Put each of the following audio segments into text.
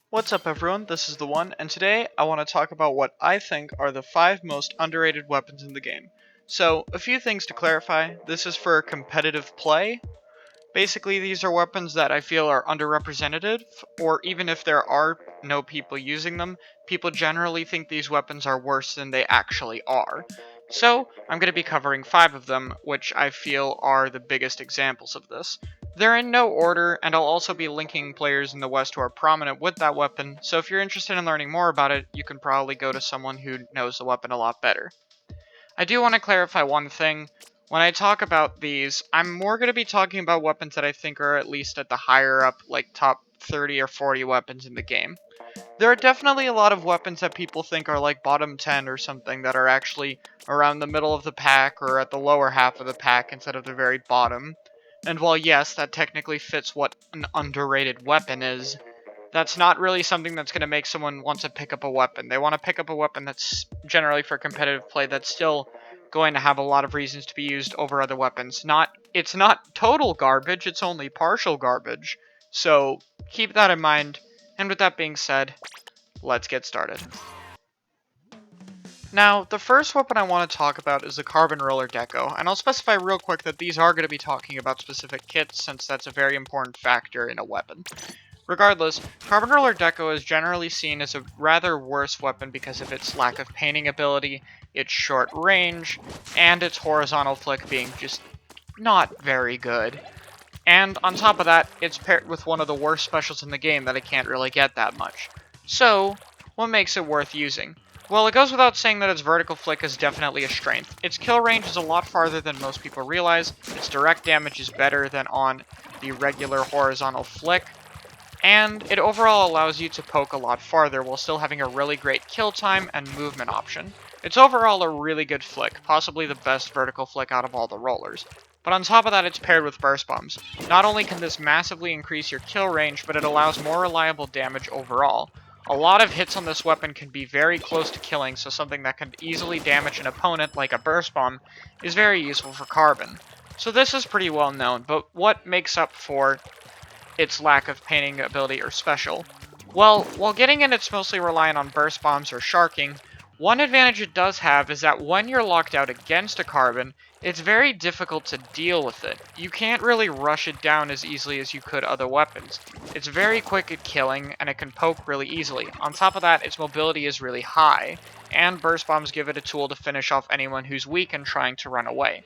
What's up everyone, this is The One, and today I want to talk about what I think are the 5 most underrated weapons in the game. So, a few things to clarify, this is for competitive play. Basically, these are weapons that I feel are underrepresented, or even if there are no people using them, people generally think these weapons are worse than they actually are. So, I'm going to be covering 5 of them, which I feel are the biggest examples of this. They're in no order, and I'll also be linking players in the West who are prominent with that weapon, so if you're interested in learning more about it, you can probably go to someone who knows the weapon a lot better. I do want to clarify one thing. When I talk about these, I'm more going to be talking about weapons that I think are at least at the higher up, like top 30 or 40 weapons in the game. There are definitely a lot of weapons that people think are like bottom 10 or something that are actually around the middle of the pack or at the lower half of the pack instead of the very bottom. And while yes, that technically fits what an underrated weapon is, that's not really something that's going to make someone want to pick up a weapon. They want to pick up a weapon that's generally for competitive play that's still going to have a lot of reasons to be used over other weapons. It's not total garbage, it's only partial garbage. So keep that in mind. And with that being said, let's get started. Now, the first weapon I want to talk about is the Carbon Roller Gecko, and I'll specify real quick that these are going to be talking about specific kits since that's a very important factor in a weapon. Regardless, Carbon Roller Gecko is generally seen as a rather worse weapon because of its lack of painting ability, its short range, and its horizontal flick being just not very good. And on top of that, it's paired with one of the worst specials in the game that it can't really get that much. So, what makes it worth using? Well, it goes without saying that its vertical flick is definitely a strength. Its kill range is a lot farther than most people realize, its direct damage is better than on the regular horizontal flick, and it overall allows you to poke a lot farther while still having a really great kill time and movement option. It's overall a really good flick, possibly the best vertical flick out of all the rollers. But on top of that, it's paired with burst bombs. Not only can this massively increase your kill range, but it allows more reliable damage overall. A lot of hits on this weapon can be very close to killing, so something that can easily damage an opponent, like a burst bomb, is very useful for Carbon. So this is pretty well known, but what makes up for its lack of painting ability or special? Well, while getting in it's mostly reliant on burst bombs or sharking, one advantage it does have is that when you're locked out against a Carbon, it's very difficult to deal with it. You can't really rush it down as easily as you could other weapons. It's very quick at killing, and it can poke really easily. On top of that, its mobility is really high, and burst bombs give it a tool to finish off anyone who's weak and trying to run away.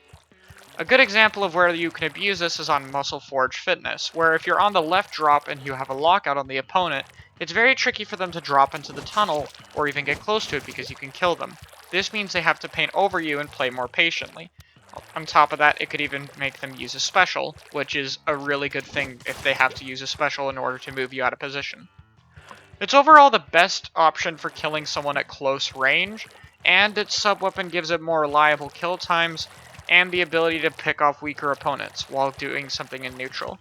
A good example of where you can abuse this is on Muscle Forge Fitness, where if you're on the left drop and you have a lockout on the opponent, it's very tricky for them to drop into the tunnel or even get close to it because you can kill them. This means they have to paint over you and play more patiently. On top of that, it could even make them use a special, which is a really good thing if they have to use a special in order to move you out of position. It's overall the best option for killing someone at close range, and its sub-weapon gives it more reliable kill times and the ability to pick off weaker opponents while doing something in neutral.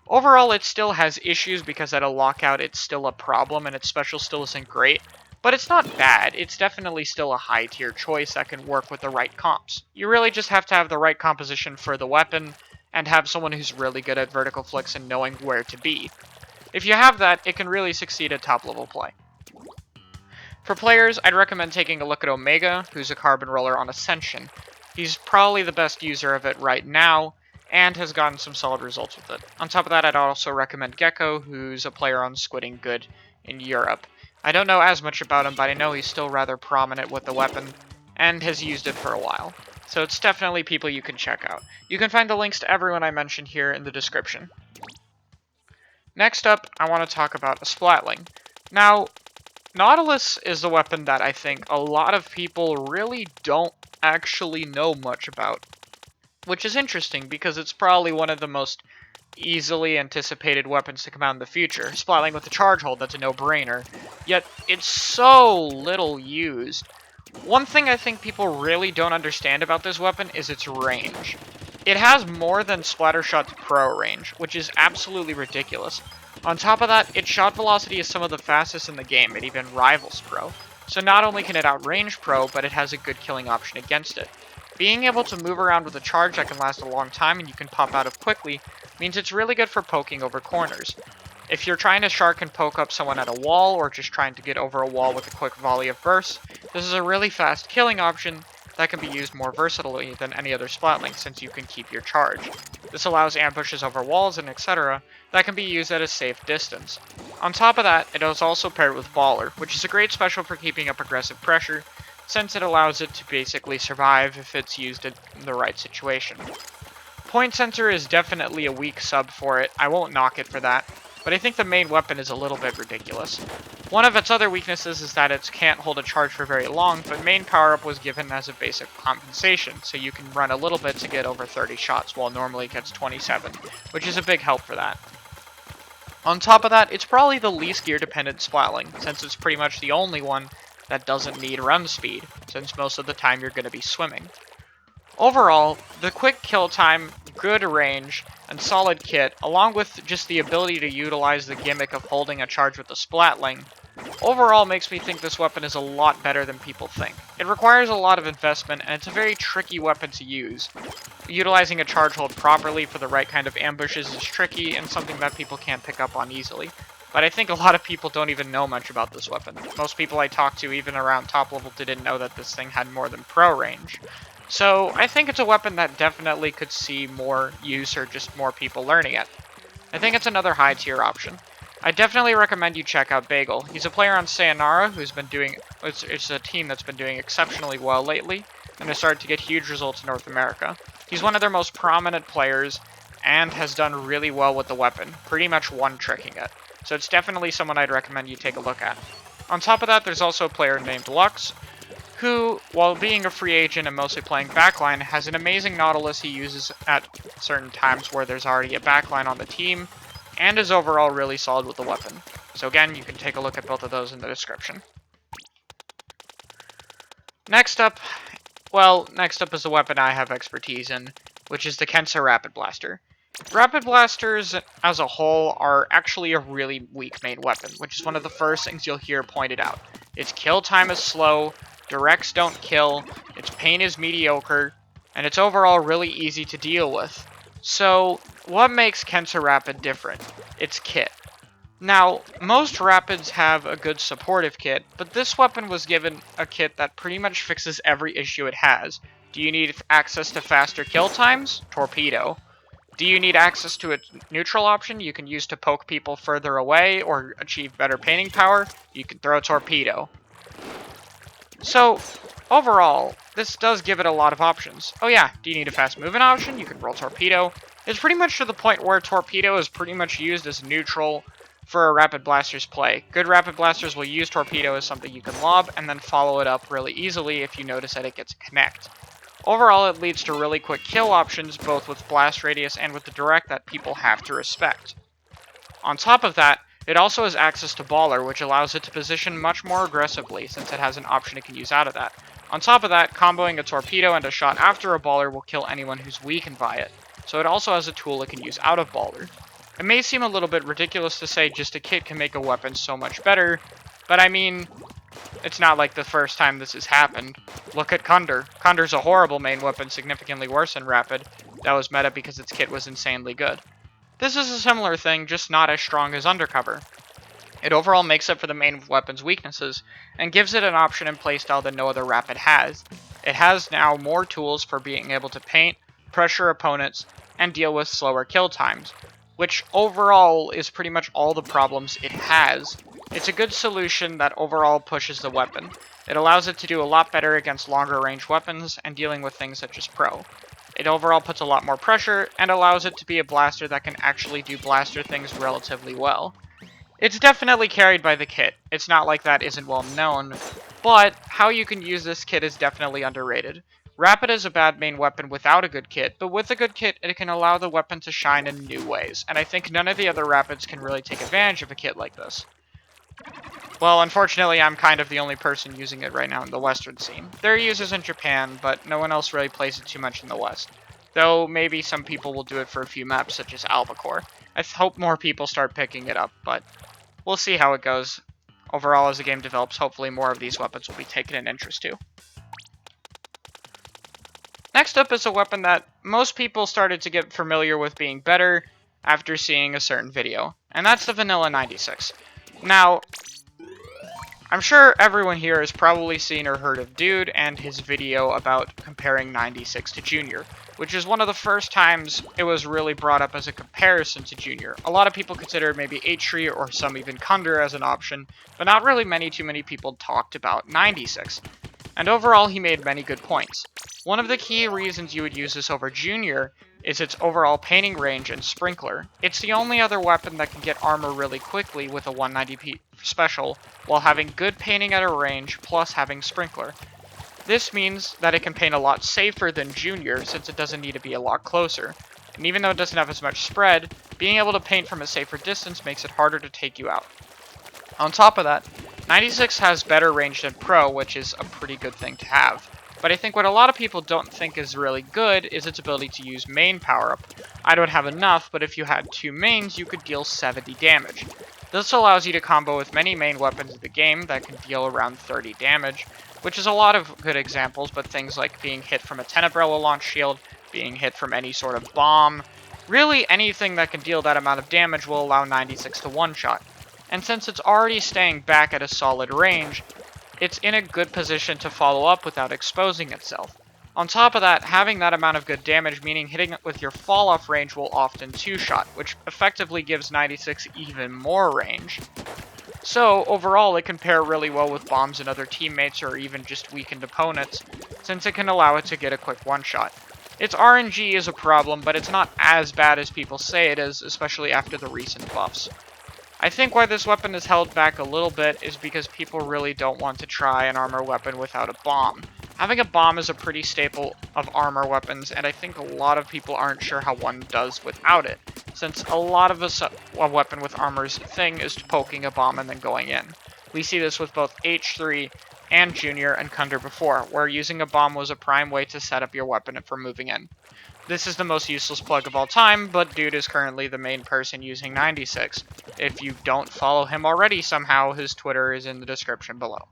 Overall, it still has issues because at a lockout it's still a problem and its special still isn't great, but it's not bad. It's definitely still a high tier choice that can work with the right comps. You really just have to have the right composition for the weapon and have someone who's really good at vertical flicks and knowing where to be. If you have that, it can really succeed at top level play. For players, I'd recommend taking a look at Omega, who's a Carbon Roller on Ascension. He's probably the best user of it right now, and has gotten some solid results with it. On top of that, I'd also recommend Gecko, who's a player on Squidding Good in Europe. I don't know as much about him, but I know he's still rather prominent with the weapon, and has used it for a while. So it's definitely people you can check out. You can find the links to everyone I mentioned here in the description. Next up, I want to talk about a Splatling. Now, Nautilus is a weapon that I think a lot of people really don't actually know much about, which is interesting because it's probably one of the most easily anticipated weapons to come out in the future. Splatling with a charge hold, that's a no-brainer, yet it's so little used. One thing I think people really don't understand about this weapon is its range. It has more than Splattershot's Pro range, which is absolutely ridiculous. On top of that, its shot velocity is some of the fastest in the game, it even rivals Pro. So not only can it outrange Pro, but it has a good killing option against it. Being able to move around with a charge that can last a long time and you can pop out of quickly means it's really good for poking over corners. If you're trying to shark and poke up someone at a wall, or just trying to get over a wall with a quick volley of bursts, this is a really fast killing option that can be used more versatilely than any other Splatling, since you can keep your charge. This allows ambushes over walls and etc. that can be used at a safe distance. On top of that, it is also paired with Baller, which is a great special for keeping up aggressive pressure, since it allows it to basically survive if it's used in the right situation. Point Sensor is definitely a weak sub for it, I won't knock it for that, but I think the main weapon is a little bit ridiculous. One of its other weaknesses is that it can't hold a charge for very long, but main power-up was given as a basic compensation, so you can run a little bit to get over 30 shots, while normally it gets 27, which is a big help for that. On top of that, it's probably the least gear-dependent Splatling, since it's pretty much the only one that doesn't need run speed, since most of the time you're going to be swimming. Overall, the quick kill time, good range, and solid kit, along with just the ability to utilize the gimmick of holding a charge with the Splatling, overall makes me think this weapon is a lot better than people think. It requires a lot of investment, and it's a very tricky weapon to use. Utilizing a charge hold properly for the right kind of ambushes is tricky, and something that people can't pick up on easily. But I think a lot of people don't even know much about this weapon. Most people I talked to, even around top level, didn't know that this thing had more than pro range. So I think it's a weapon that definitely could see more use or just more people learning it. I think it's another high tier option. I definitely recommend you check out Bagel. He's a player on Sayonara who's been doing, it's a team that's been doing exceptionally well lately, and has started to get huge results in North America. He's one of their most prominent players, and has done really well with the weapon, pretty much one-tricking it. So it's definitely someone I'd recommend you take a look at. On top of that, there's also a player named Lux, who, while being a free agent and mostly playing backline, has an amazing Nautilus he uses at certain times where there's already a backline on the team, and is overall really solid with the weapon. So again, you can take a look at both of those in the description. Next up is a weapon I have expertise in, which is the Kensa Rapid Blaster. Rapid Blasters, as a whole, are actually a really weak main weapon, which is one of the first things you'll hear pointed out. Its kill time is slow, directs don't kill, its pain is mediocre, and it's overall really easy to deal with. So, what makes Kensa Rapid different? Its kit. Now, most Rapids have a good supportive kit, but this weapon was given a kit that pretty much fixes every issue it has. Do you need access to faster kill times? Torpedo. Do you need access to a neutral option you can use to poke people further away or achieve better painting power? You can throw a torpedo. So, overall, this does give it a lot of options. Oh yeah, do you need a fast moving option? You can roll torpedo. It's pretty much to the point where torpedo is pretty much used as neutral for a Rapid Blaster's play. Good Rapid Blasters will use torpedo as something you can lob, and then follow it up really easily if you notice that it gets a connect. Overall, it leads to really quick kill options, both with blast radius and with the direct, that people have to respect. On top of that, it also has access to Baller, which allows it to position much more aggressively, since it has an option it can use out of that. On top of that, comboing a torpedo and a shot after a Baller will kill anyone who's weakened by it, so it also has a tool it can use out of Baller. It may seem a little bit ridiculous to say just a kit can make a weapon so much better, but I mean, it's not like the first time this has happened. Look at Kunder. Kunder's a horrible main weapon, significantly worse than Rapid. That was meta because its kit was insanely good. This is a similar thing, just not as strong as Undercover. It overall makes up for the main weapon's weaknesses, and gives it an option in playstyle that no other Rapid has. It has now more tools for being able to paint, pressure opponents, and deal with slower kill times, which overall is pretty much all the problems it has. It's a good solution that overall pushes the weapon. It allows it to do a lot better against longer range weapons and dealing with things such as pro. It overall puts a lot more pressure and allows it to be a blaster that can actually do blaster things relatively well. It's definitely carried by the kit. It's not like that isn't well known, but how you can use this kit is definitely underrated. Rapid is a bad main weapon without a good kit, but with a good kit, it can allow the weapon to shine in new ways, and I think none of the other Rapids can really take advantage of a kit like this. Well, unfortunately, I'm kind of the only person using it right now in the Western scene. There are users in Japan, but no one else really plays it too much in the West. Though, maybe some people will do it for a few maps, such as Albacore. I hope more people start picking it up, but we'll see how it goes. Overall, as the game develops, hopefully more of these weapons will be taken an interest to. Next up is a weapon that most people started to get familiar with being better, after seeing a certain video, and that's the vanilla 96. Now, I'm sure everyone here has probably seen or heard of Dude and his video about comparing 96 to Junior, which is one of the first times it was really brought up as a comparison to Junior. A lot of people considered maybe H3 or some even Kunder as an option, but not really too many people talked about 96. And overall, he made many good points. One of the key reasons you would use this over Junior is its overall painting range and sprinkler. It's the only other weapon that can get armor really quickly with a 190p special, while having good painting at a range plus having sprinkler. This means that it can paint a lot safer than Junior since it doesn't need to be a lot closer. And even though it doesn't have as much spread, being able to paint from a safer distance makes it harder to take you out. On top of that, 96 has better range than Pro, which is a pretty good thing to have. But I think what a lot of people don't think is really good is its ability to use main power-up. I don't have enough, but if you had 2 mains, you could deal 70 damage. This allows you to combo with many main weapons in the game that can deal around 30 damage, which is a lot of good examples, but things like being hit from a Tenebrella launch shield, being hit from any sort of bomb, really anything that can deal that amount of damage will allow 96 to one-shot. And since it's already staying back at a solid range, it's in a good position to follow up without exposing itself. On top of that, having that amount of good damage, meaning hitting it with your fall-off range will often two-shot, which effectively gives 96 even more range. So, overall, it can pair really well with bombs and other teammates or even just weakened opponents, since it can allow it to get a quick one-shot. Its RNG is a problem, but it's not as bad as people say it is, especially after the recent buffs. I think why this weapon is held back a little bit is because people really don't want to try an armor weapon without a bomb. Having a bomb is a pretty staple of armor weapons, and I think a lot of people aren't sure how one does without it, since a lot of a weapon with armor's thing is poking a bomb and then going in. We see this with both H3 and Junior and Kunder before, where using a bomb was a prime way to set up your weapon for moving in. This is the most useless plug of all time, but Dude is currently the main person using 96. If you don't follow him already somehow, his Twitter is in the description below.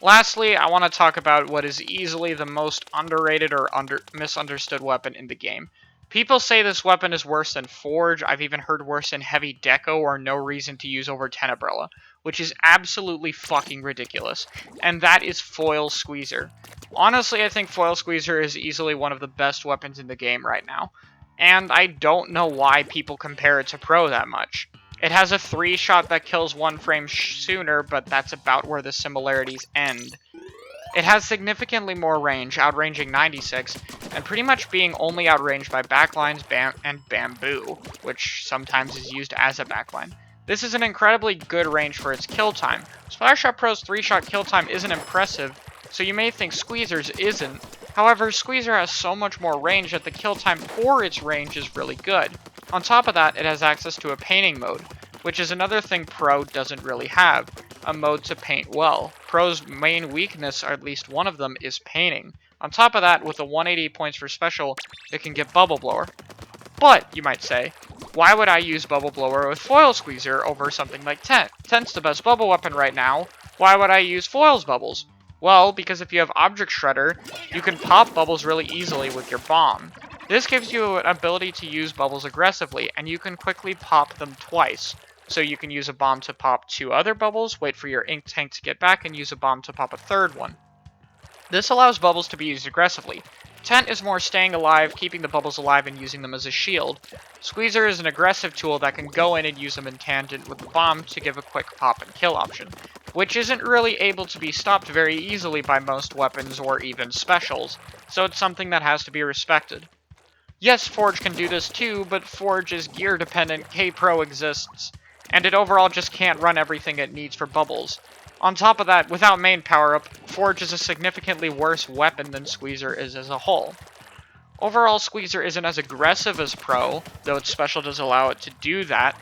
Lastly, I want to talk about what is easily the most underrated or misunderstood weapon in the game. People say this weapon is worse than Forge. I've even heard worse than Heavy Gecko or no reason to use over Tenebrella, which is absolutely fucking ridiculous. And that is Foil Squeezer. Honestly, I think Foil Squeezer is easily one of the best weapons in the game right now. And I don't know why people compare it to Pro that much. It has a 3-shot that kills 1 frame sooner, but that's about where the similarities end. It has significantly more range, outranging 96, and pretty much being only outranged by backlines and bamboo, which sometimes is used as a backline. This is an incredibly good range for its kill time. Splattershot Pro's 3-shot kill time isn't impressive, so you may think Squeezer's isn't. However, Squeezer has so much more range that the kill time for its range is really good. On top of that, it has access to a painting mode, which is another thing Pro doesn't really have, a mode to paint well. Pro's main weakness, or at least one of them, is painting. On top of that, with the 180 points for special, it can get Bubble Blower. But, you might say, why would I use Bubble Blower with Foil Squeezer over something like Tent? Tent's the best bubble weapon right now. Why would I use Foil's bubbles? Well, because if you have Object Shredder, you can pop bubbles really easily with your bomb. This gives you an ability to use bubbles aggressively, and you can quickly pop them twice. So you can use a bomb to pop 2 other bubbles, wait for your ink tank to get back, and use a bomb to pop a 3rd one. This allows bubbles to be used aggressively. Tent is more staying alive, keeping the bubbles alive, and using them as a shield. Squeezer is an aggressive tool that can go in and use them in tangent with the bomb to give a quick pop and kill option, which isn't really able to be stopped very easily by most weapons or even specials, so it's something that has to be respected. Yes, Forge can do this too, but Forge is gear dependent, K-Pro exists, and it overall just can't run everything it needs for bubbles. On top of that, without main power-up, Forge is a significantly worse weapon than Squeezer is as a whole. Overall, Squeezer isn't as aggressive as Pro, though its special does allow it to do that.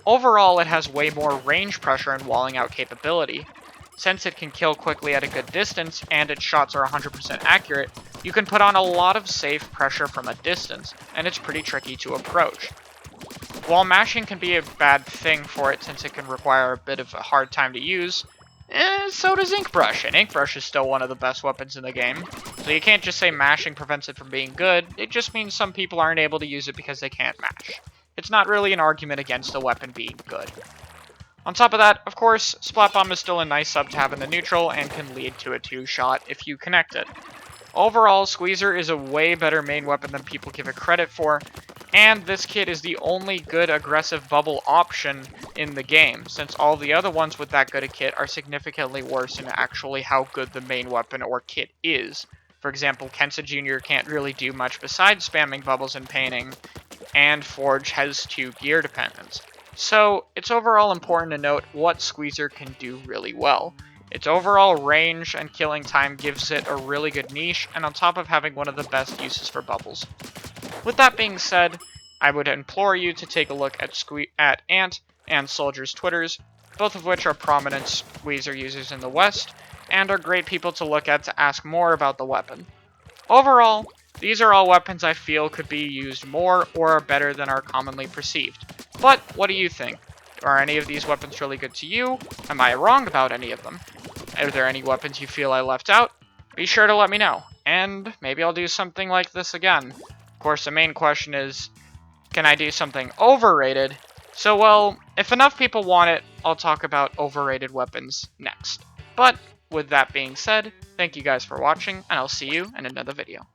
Overall, it has way more range pressure and walling out capability. Since it can kill quickly at a good distance, and its shots are 100% accurate, you can put on a lot of safe pressure from a distance, and it's pretty tricky to approach. While mashing can be a bad thing for it since it can require a bit of a hard time to use, so does Ink Brush, and Ink Brush is still one of the best weapons in the game. So you can't just say mashing prevents it from being good, it just means some people aren't able to use it because they can't mash. It's not really an argument against the weapon being good. On top of that, of course, Splat Bomb is still a nice sub to have in the neutral and can lead to a 2-shot if you connect it. Overall, Squeezer is a way better main weapon than people give it credit for, and this kit is the only good aggressive bubble option in the game, since all the other ones with that good a kit are significantly worse in actually how good the main weapon or kit is. For example, Kensa Jr. can't really do much besides spamming bubbles and painting, and Forge has 2 gear dependence. So, it's overall important to note what Squeezer can do really well. Its overall range and killing time gives it a really good niche, and on top of having one of the best uses for bubbles. With that being said, I would implore you to take a look at Ant and Soldier's Twitters, both of which are prominent Squeezer users in the West, and are great people to look at to ask more about the weapon. Overall, these are all weapons I feel could be used more or are better than are commonly perceived. But what do you think? Are any of these weapons really good to you? Am I wrong about any of them? Are there any weapons you feel I left out? Be sure to let me know, and maybe I'll do something like this again. Of course, the main question is, can I do something overrated? So, well, if enough people want it, I'll talk about overrated weapons next. But, with that being said, thank you guys for watching, and I'll see you in another video.